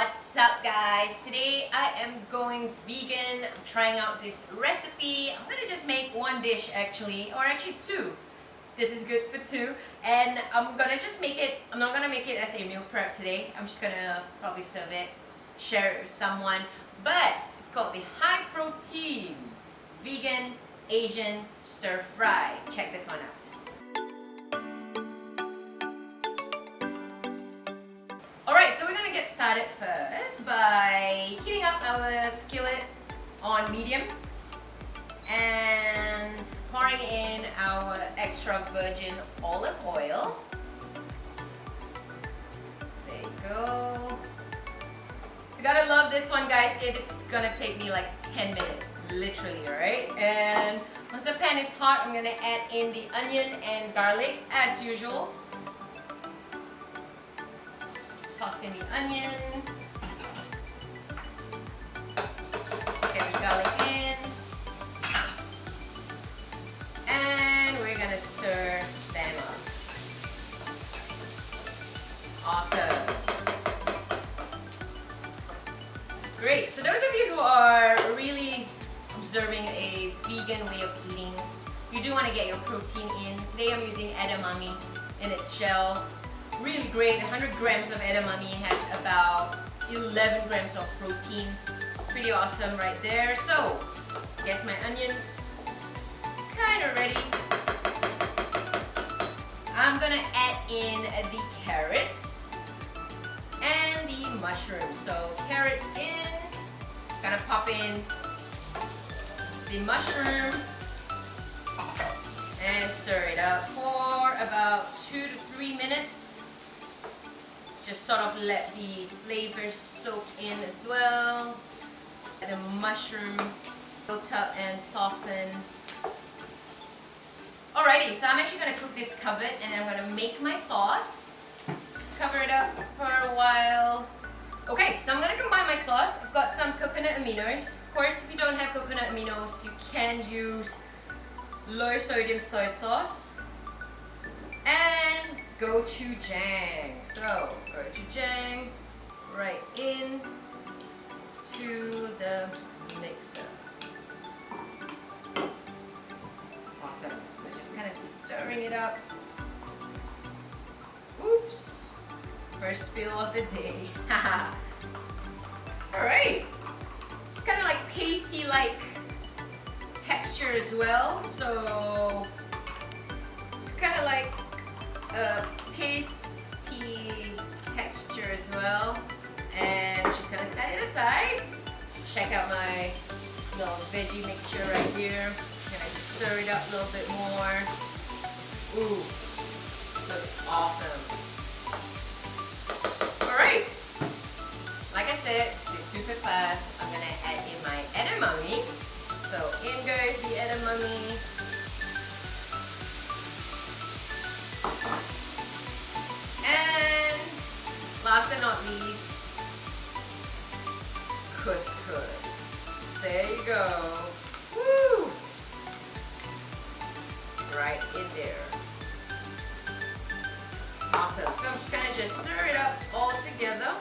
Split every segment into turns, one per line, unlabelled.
What's up guys? Today I am going vegan. I'm trying out this recipe. I'm gonna just make one dish actually, or actually two. This is good for two. And I'm gonna just make it, I'm not gonna make it as a meal prep today. I'm just gonna probably serve it, share it with someone. But it's called the high protein vegan Asian stir fry. Check this one out. Alright, so we're gonna get started first by heating up our skillet on medium and pouring in our extra virgin olive oil. There you go. So gotta love this one, guys. Okay, this is gonna take me like 10 minutes, literally, alright? And once the pan is hot, I'm gonna add in the onion and garlic as usual. Toss in the onion, get the garlic in, and we're gonna stir them up. Awesome. Great, so those of you who are really observing a vegan way of eating, you do want to get your protein in. Today I'm using edamame in its shell. Really great. 100 grams of edamame has about 11 grams of protein. Pretty awesome right there. So, guess my onions kind of ready. I'm gonna add in the carrots and the mushrooms. So carrots in, gonna pop in the mushroom and stir it up for about 2 to 3 minutes. Just sort of let the flavors soak in as well. Let the mushroom coat up and soften. Alrighty, so I'm actually going to cook this covered and I'm going to make my sauce. Cover it up for a while. Okay, so I'm going to combine my sauce. I've got some coconut aminos. Of course, if you don't have coconut aminos, you can use low sodium soy sauce. And gochujang. So gochujang right in to the mixer. Awesome. So just kind of stirring it up. Oops. First spill of the day. Alright. It's kind of like pasty-like texture as well. So it's kind of like a pasty texture as well, and just gonna set it aside. Check out my little veggie mixture right here. Gonna stir it up a little bit more. Ooh, looks awesome. Alright, like I said, it's super fast. I'm gonna add in my edamame. So in goes the edamame. And last but not least, couscous. There you go. Woo! Right in there. Awesome. So I'm just gonna stir it up all together.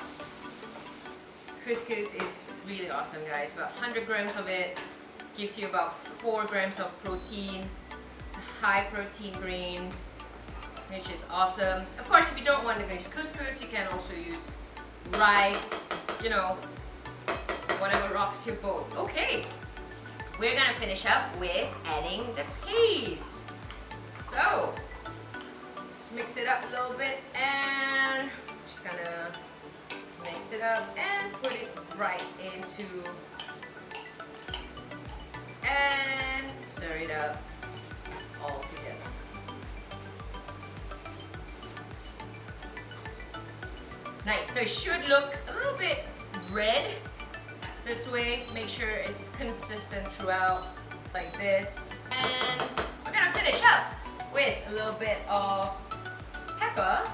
Couscous is really awesome, guys. About 100 grams of it gives you about 4 grams of protein. It's a high protein grain, which is awesome. Of course, if you don't want to use couscous, you can also use rice, you know, whatever rocks your boat. Okay, we're gonna finish up with adding the paste. So, just mix it up a little bit and just gonna mix it up and put it right into and stir it up all together. Nice, so it should look a little bit red this way. Make sure it's consistent throughout, like this. And we're gonna finish up with a little bit of pepper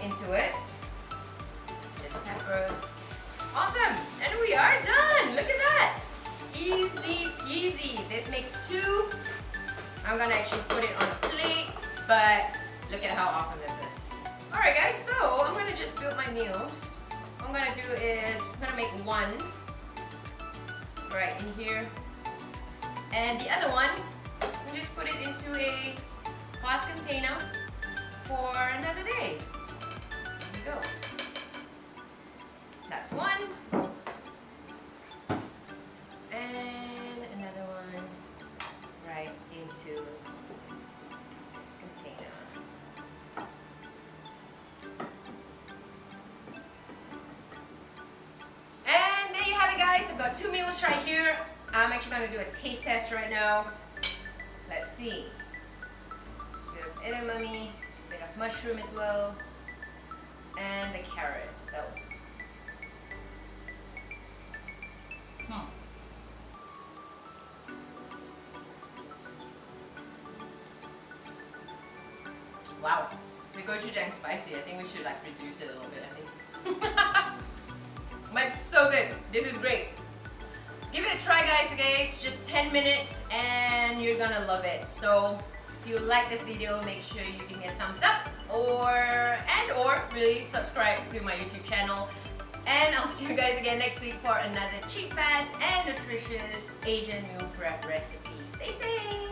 into it. Just pepper. Awesome, and we are done. Look at that. Easy peasy. This makes 2. I'm gonna actually put it on a plate, but look at how awesome this is. Alright guys, so I'm gonna just build my meals. I'm I'm gonna do is I'm gonna make one right in here, and the other one I'll just put it into a glass container for another day. There we go. That's one. And another one right into this container. And there you have it, guys. I've got 2 meals right here. I'm actually going to do a taste test right now. Let's see. Just a bit of edamame, a bit of mushroom as well, and the carrot. So, wow, the gochujang spicy. I think we should like reduce it a little bit, I think. But it's so good. This is great. Give it a try, guys, okay? It's just 10 minutes and you're gonna love it. So if you like this video, make sure you give me a thumbs up or really subscribe to my YouTube channel. And I'll see you guys again next week for another cheap, fast, and nutritious Asian meal prep recipe. Stay safe!